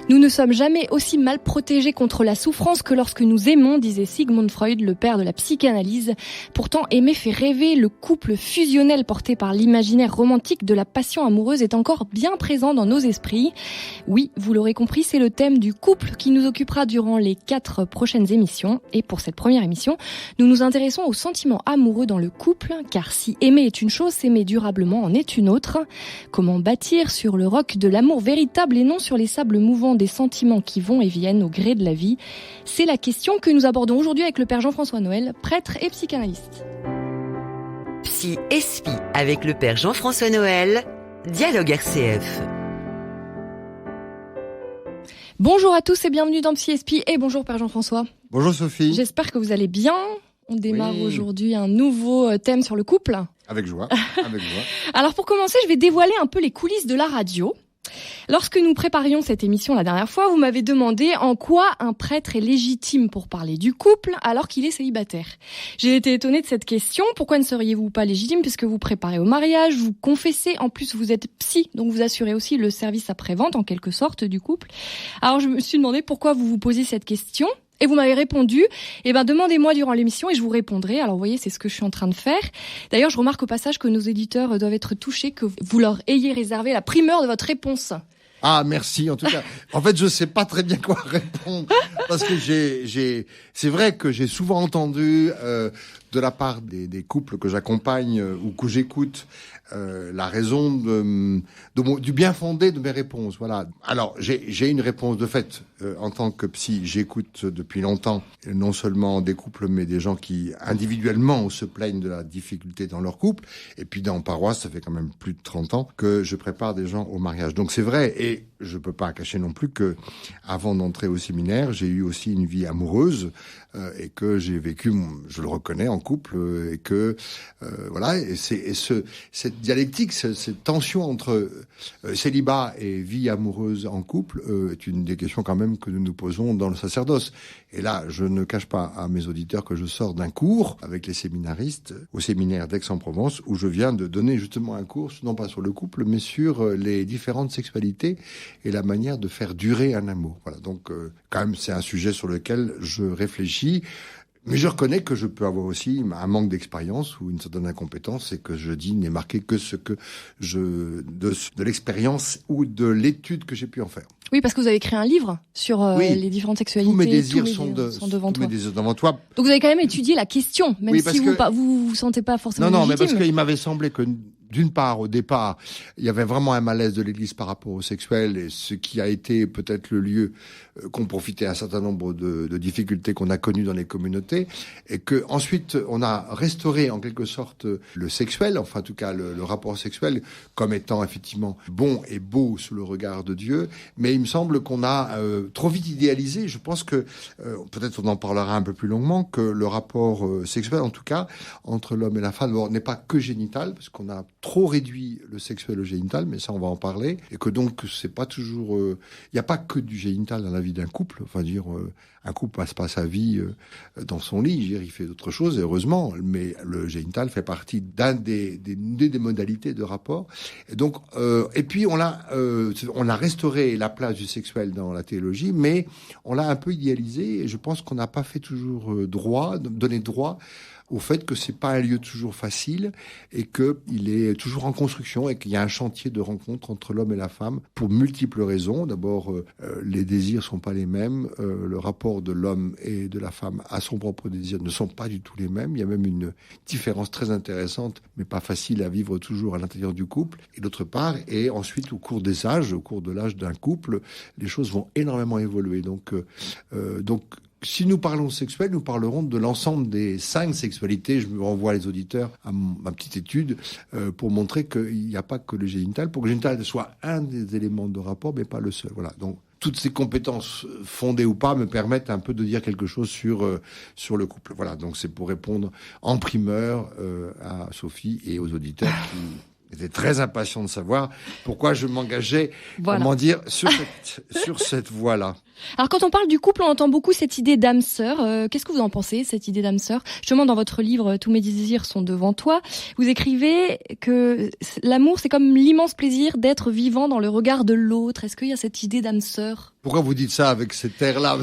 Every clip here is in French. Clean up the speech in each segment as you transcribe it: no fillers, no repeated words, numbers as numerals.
Nous ne sommes jamais aussi mal protégés contre la souffrance que lorsque nous aimons, disait Sigmund Freud, le père de la psychanalyse. Pourtant, aimer fait rêver. Le couple fusionnel porté par l'imaginaire romantique de la passion amoureuse est encore bien présent dans nos esprits. Oui, vous l'aurez compris, c'est le thème du couple qui nous occupera durant les 4 prochaines émissions. Et pour cette première émission, nous nous intéressons aux sentiments amoureux dans le couple, car si aimer est une chose, s'aimer durablement en est une autre. Comment bâtir sur le roc de l'amour véritable et non sur les sables mouvants des sentiments qui vont et viennent au gré de la vie? C'est la question que nous abordons aujourd'hui avec le père Jean-François Noël, prêtre et psychanalyste. Psy Espi avec le père Jean-François Noël, Dialogue RCF. Bonjour à tous et bienvenue dans Psy Espi et bonjour père Jean-François. Bonjour Sophie. J'espère que vous allez bien. On démarre aujourd'hui un nouveau thème sur le couple. Avec joie, avec joie. Alors pour commencer, je vais dévoiler un peu les coulisses de la radio. Lorsque nous préparions cette émission la dernière fois, vous m'avez demandé en quoi un prêtre est légitime pour parler du couple alors qu'il est célibataire. J'ai été étonnée de cette question. Pourquoi ne seriez-vous pas légitime puisque vous préparez au mariage, vous confessez, en plus vous êtes psy, donc vous assurez aussi le service après-vente en quelque sorte du couple. Alors je me suis demandé pourquoi vous vous posiez cette question. Et vous m'avez répondu, demandez-moi durant l'émission et je vous répondrai. Alors vous voyez, c'est ce que je suis en train de faire. D'ailleurs, je remarque au passage que nos éditeurs doivent être touchés que vous leur ayez réservé la primeur de votre réponse. Ah, merci, en tout cas. En fait, je sais pas très bien quoi répondre. Parce que c'est vrai que j'ai souvent entendu, de la part des couples que j'accompagne ou que j'écoute, la raison du bien fondé de mes réponses. Voilà. Alors, j'ai une réponse de fait. En tant que psy, j'écoute depuis longtemps, non seulement des couples, mais des gens qui, individuellement, se plaignent de la difficulté dans leur couple. Et puis, dans paroisse, ça fait quand même plus de 30 ans que je prépare des gens au mariage. Donc, c'est vrai. Et je peux pas cacher non plus que, avant d'entrer au séminaire, j'ai eu aussi une vie amoureuse, et que j'ai vécu, je le reconnais, en couple, et que, voilà. Et cette dialectique, cette tension entre célibat et vie amoureuse en couple, est une des questions quand même que nous nous posons dans le sacerdoce. Et là, je ne cache pas à mes auditeurs que je sors d'un cours avec les séminaristes au séminaire d'Aix-en-Provence où je viens de donner justement un cours, non pas sur le couple, mais sur les différentes sexualités et la manière de faire durer un amour. Voilà. Donc, quand même, c'est un sujet sur lequel je réfléchis. Mais je reconnais que je peux avoir aussi un manque d'expérience ou une certaine incompétence et que je dis n'est marqué que ce que de l'expérience ou de l'étude que j'ai pu en faire. Oui, parce que vous avez écrit un livre sur les différentes sexualités. Tous mes désirs sont devant toi. Donc vous avez quand même étudié la question, même si vous vous sentez pas forcément légitime. Non, mais parce qu'il m'avait semblé que, d'une part, au départ, il y avait vraiment un malaise de l'Église par rapport au sexuel, et ce qui a été peut-être le lieu qu'ont profité un certain nombre de difficultés qu'on a connues dans les communautés, et que ensuite on a restauré en quelque sorte le sexuel, enfin en tout cas le rapport sexuel, comme étant effectivement bon et beau sous le regard de Dieu. Mais il me semble qu'on a trop vite idéalisé. Je pense que peut-être on en parlera un peu plus longuement, que le rapport sexuel, en tout cas entre l'homme et la femme, n'est pas que génital, parce qu'on a trop réduit le sexuel au génital, mais ça on va en parler, et que donc c'est pas toujours, il n'y a pas que du génital dans la vie d'un couple. Enfin dire, un couple passe pas sa vie dans son lit, je veux dire, il fait d'autres choses, heureusement, mais le génital fait partie des modalités de rapport. Et donc, et puis on a restauré la place du sexuel dans la théologie, mais on l'a un peu idéalisé, et je pense qu'on n'a pas fait toujours donné droit au fait que c'est pas un lieu toujours facile et que il est toujours en construction et qu'il y a un chantier de rencontre entre l'homme et la femme pour multiples raisons. D'abord, les désirs sont pas les mêmes, le rapport de l'homme et de la femme à son propre désir ne sont pas du tout les mêmes. Il y a même une différence très intéressante, mais pas facile à vivre toujours à l'intérieur du couple. Et d'autre part, et ensuite au cours des âges, au cours de l'âge d'un couple, les choses vont énormément évoluer. Donc si nous parlons sexuel, nous parlerons de l'ensemble des 5 sexualités. Je me renvoie les auditeurs à ma petite étude pour montrer qu'il n'y a pas que le génital, pour que le génital soit un des éléments de rapport, mais pas le seul. Voilà. Donc, toutes ces compétences, fondées ou pas, me permettent un peu de dire quelque chose sur le couple. Voilà. Donc, c'est pour répondre en primeur à Sophie et aux auditeurs qui étaient très impatients de savoir pourquoi je m'engageais, sur cette voie-là. Alors quand on parle du couple, on entend beaucoup cette idée d'âme sœur. Qu'est-ce que vous en pensez, cette idée d'âme sœur? Justement, dans votre livre « Tous mes désirs sont devant toi », vous écrivez que l'amour, c'est comme l'immense plaisir d'être vivant dans le regard de l'autre. Est-ce qu'il y a cette idée d'âme sœur? Pourquoi vous dites ça avec cet air-là?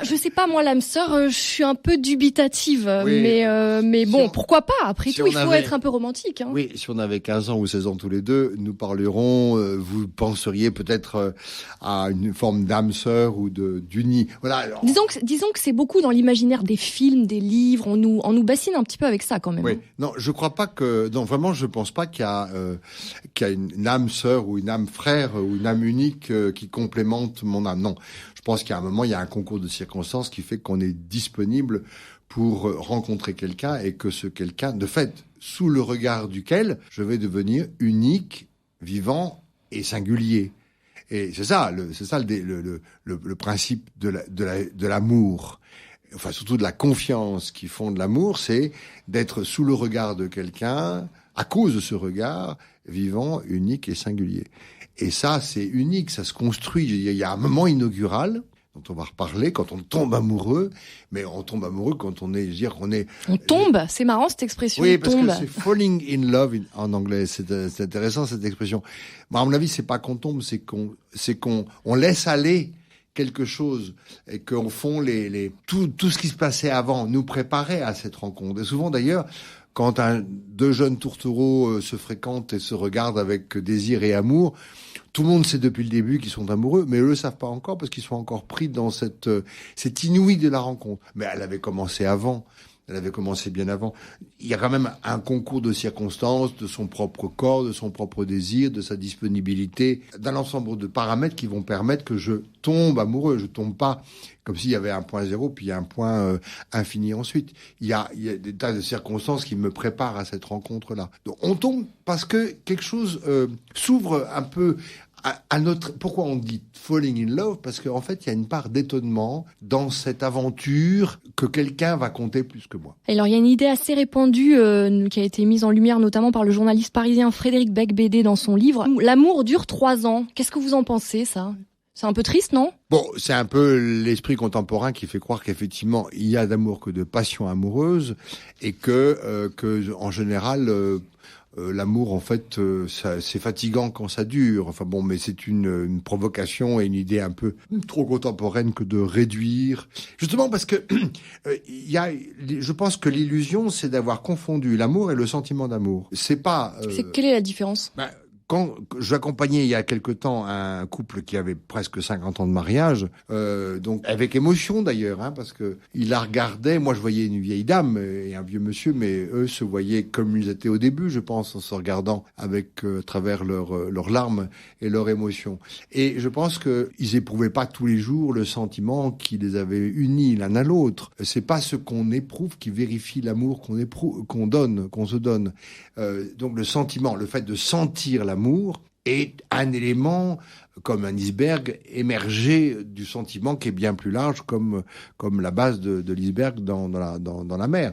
Je sais pas, moi, l'âme sœur, je suis un peu dubitative. Oui. Mais bon, pourquoi pas? Après si tout, il faut avait... être un peu romantique. Hein. Oui, si on avait 15 ans ou 16 ans tous les deux, nous parlerons, vous penseriez peut-être à une forme d'âme sœur ou d'uni. Voilà. Alors... Disons que c'est beaucoup dans l'imaginaire des films, des livres. On nous bassine un petit peu avec ça quand même. Oui. Non, je crois pas que... Non, vraiment, je pense pas qu'il y a une âme sœur ou une âme frère ou une âme unique qui complémente mon âme. Non, je pense qu'à un moment, il y a un concours de circonstances qui fait qu'on est disponible pour rencontrer quelqu'un et que ce quelqu'un, de fait, sous le regard duquel je vais devenir unique, vivant et singulier. Et c'est ça le principe de l'amour. Enfin, surtout de la confiance qui fonde l'amour, c'est d'être sous le regard de quelqu'un, à cause de ce regard, vivant, unique et singulier. Et ça, c'est unique, ça se construit. Il y a un moment inaugural dont on va reparler quand on tombe amoureux, mais on tombe amoureux quand on est, On tombe, c'est marrant cette expression. Oui, parce tombe. que c'est falling in love en anglais. C'est intéressant cette expression. Bon, à mon avis, c'est pas qu'on tombe, c'est qu'on laisse aller quelque chose et qu'au fond tout ce qui se passait avant nous préparait à cette rencontre. Et souvent d'ailleurs, quand deux jeunes tourtereaux se fréquentent et se regardent avec désir et amour, tout le monde sait depuis le début qu'ils sont amoureux, mais eux le savent pas encore parce qu'ils sont encore pris dans cette inouïe de la rencontre. Mais elle avait commencé avant. Elle avait commencé bien avant. Il y a quand même un concours de circonstances, de son propre corps, de son propre désir, de sa disponibilité, d'un ensemble de paramètres qui vont permettre que je tombe amoureux. Je tombe pas comme s'il y avait un point zéro puis un point infini ensuite. Il y a des tas de circonstances qui me préparent à cette rencontre-là. Donc on tombe parce que quelque chose s'ouvre un peu à notre... Pourquoi on dit falling in love? Parce qu'en fait, il y a une part d'étonnement dans cette aventure que quelqu'un va compter plus que moi. Alors, il y a une idée assez répandue qui a été mise en lumière notamment par le journaliste parisien Frédéric Beigbeder dans son livre. L'amour dure 3 ans. Qu'est-ce que vous en pensez, ça? C'est un peu triste, non? Bon, c'est un peu l'esprit contemporain qui fait croire qu'effectivement, il y a d'amour que de passion amoureuse et que en général... l'amour, en fait, c'est fatigant quand ça dure. Enfin bon, mais c'est une provocation et une idée un peu trop contemporaine que de réduire. Justement parce que je pense que l'illusion, c'est d'avoir confondu l'amour et le sentiment d'amour. C'est pas. Quelle est la différence? Quand j'accompagnais il y a quelque temps un couple qui avait presque 50 ans de mariage, donc avec émotion d'ailleurs, parce que il la regardait. Moi, je voyais une vieille dame et un vieux monsieur, mais eux se voyaient comme ils étaient au début, je pense, en se regardant avec à travers leurs larmes et leurs émotions. Et je pense que ils éprouvaient pas tous les jours le sentiment qui les avait unis l'un à l'autre. C'est pas ce qu'on éprouve qui vérifie l'amour qu'on se donne. Donc le sentiment, le fait de sentir l'amour est un élément comme un iceberg émergé du sentiment qui est bien plus large comme la base de l'iceberg dans la mer.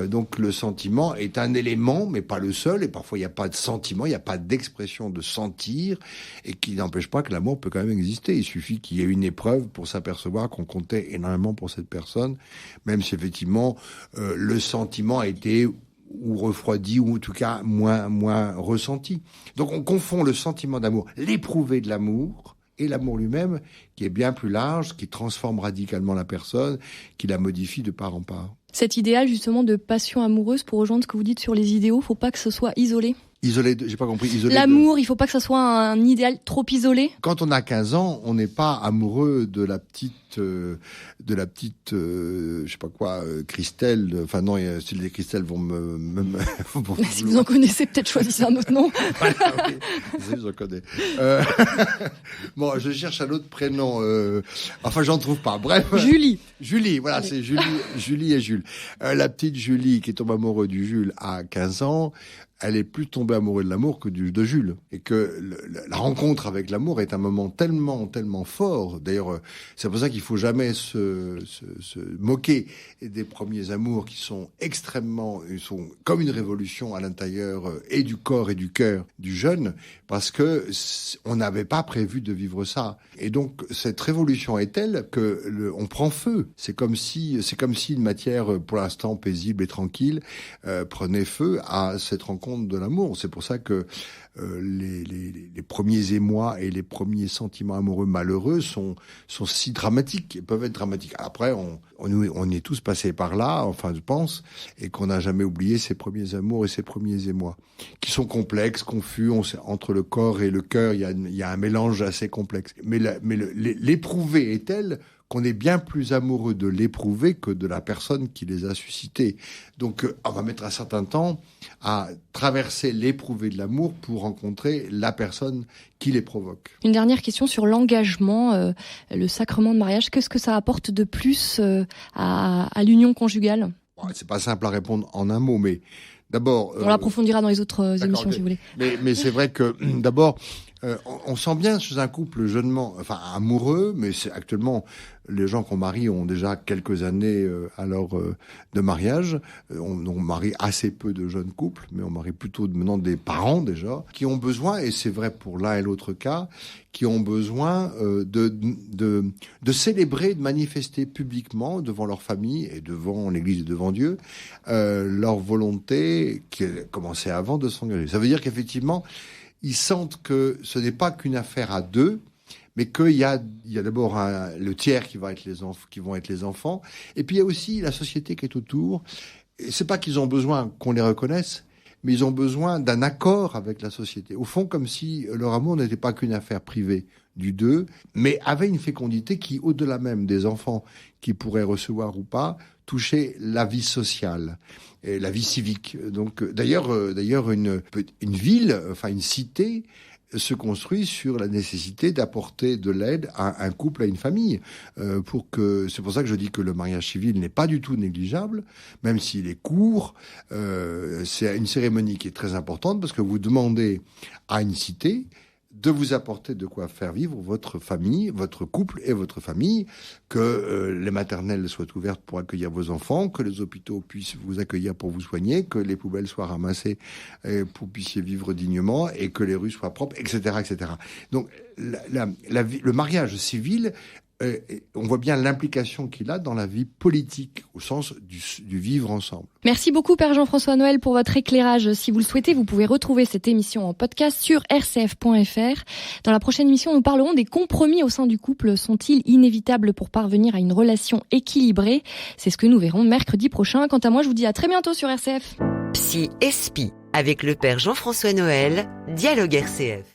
Donc le sentiment est un élément, mais pas le seul, et parfois il n'y a pas de sentiment, il n'y a pas d'expression de sentir, et qui n'empêche pas que l'amour peut quand même exister. Il suffit qu'il y ait une épreuve pour s'apercevoir qu'on comptait énormément pour cette personne, même si effectivement le sentiment a été ou refroidi, ou en tout cas moins ressenti. Donc on confond le sentiment d'amour, l'éprouvé de l'amour, et l'amour lui-même, qui est bien plus large, qui transforme radicalement la personne, qui la modifie de part en part. Cet idéal justement de passion amoureuse, pour rejoindre ce que vous dites sur les idéaux, faut pas que ce soit isolé. Isolé, j'ai pas compris. L'amour, il faut pas que ça soit un idéal trop isolé. Quand on a 15 ans, on n'est pas amoureux de la petite, je sais pas quoi, Christelle. Enfin non, si les Christelle vont Si vous en connaissez, peut-être choisissez un autre nom. Voilà, oui, j'en connais. Bon, je cherche un autre prénom. Enfin, j'en trouve pas. Bref. Julie, voilà, allez. C'est Julie et Jules. La petite Julie qui tombe amoureuse du Jules à 15 ans. Elle est plus tombée amoureuse de l'amour que de Jules. Et que la rencontre avec l'amour est un moment tellement fort. D'ailleurs, c'est pour ça qu'il qu'il faut jamais se moquer des premiers amours qui sont ils sont comme une révolution à l'intérieur et du corps et du cœur du jeune, parce que on n'avait pas prévu de vivre ça. Et donc cette révolution est telle que on prend feu. C'est comme si une matière pour l'instant paisible et tranquille prenait feu à cette rencontre de l'amour. C'est pour ça que les premiers émois et les premiers sentiments amoureux malheureux sont si dramatiques, et peuvent être dramatiques. Après, on est tous passés par là, enfin je pense, et qu'on n'a jamais oublié ces premiers amours et ces premiers émois, qui sont complexes, confus. Entre le corps et le cœur, il y a un mélange assez complexe. Mais l'éprouvé est tel qu'on est bien plus amoureux de l'éprouvé que de la personne qui les a suscités. Donc, on va mettre un certain temps à traverser l'éprouvé de l'amour pour rencontrer la personne qui les provoque. Une dernière question sur l'engagement, le sacrement de mariage. Qu'est-ce que ça apporte de plus à l'union conjugale ? C'est pas simple à répondre en un mot, mais d'abord... On l'approfondira dans les autres émissions, si vous voulez. Mais c'est vrai que, d'abord... on sent bien chez un couple jeunement, amoureux, mais c'est actuellement les gens qu'on marie ont déjà quelques années de mariage. On marie assez peu de jeunes couples, mais on marie plutôt maintenant des parents déjà qui ont besoin, et c'est vrai pour l'un et l'autre cas, qui ont besoin de célébrer, de manifester publiquement devant leur famille et devant l'Église et devant Dieu leur volonté qui a commencé avant de s'engager. Ça veut dire qu'effectivement ils sentent que ce n'est pas qu'une affaire à deux, mais qu'il y a d'abord le tiers qui vont être les enfants, et puis il y a aussi la société qui est autour. Et c'est pas qu'ils ont besoin qu'on les reconnaisse, mais ils ont besoin d'un accord avec la société. Au fond, comme si leur amour n'était pas qu'une affaire privée du deux, mais avait une fécondité qui, au-delà même des enfants qu'ils pourraient recevoir ou pas, touchait la vie sociale et la vie civique. Donc, d'ailleurs, une ville, une cité, se construit sur la nécessité d'apporter de l'aide à un couple, à une famille. C'est pour ça que je dis que le mariage civil n'est pas du tout négligeable, même s'il est court. C'est une cérémonie qui est très importante parce que vous demandez à une cité de vous apporter de quoi faire vivre votre famille, votre couple et votre famille, que les maternelles soient ouvertes pour accueillir vos enfants, que les hôpitaux puissent vous accueillir pour vous soigner, que les poubelles soient ramassées pour que vous puissiez vivre dignement et que les rues soient propres, etc., etc. Donc, le mariage civil, on voit bien l'implication qu'il a dans la vie politique, au sens du vivre ensemble. Merci beaucoup, Père Jean-François Noël, pour votre éclairage. Si vous le souhaitez, vous pouvez retrouver cette émission en podcast sur rcf.fr. Dans la prochaine émission, nous parlerons des compromis au sein du couple. Sont-ils inévitables pour parvenir à une relation équilibrée ? C'est ce que nous verrons mercredi prochain. Quant à moi, je vous dis à très bientôt sur RCF. Psy et Spi, avec le Père Jean-François Noël, Dialogue RCF.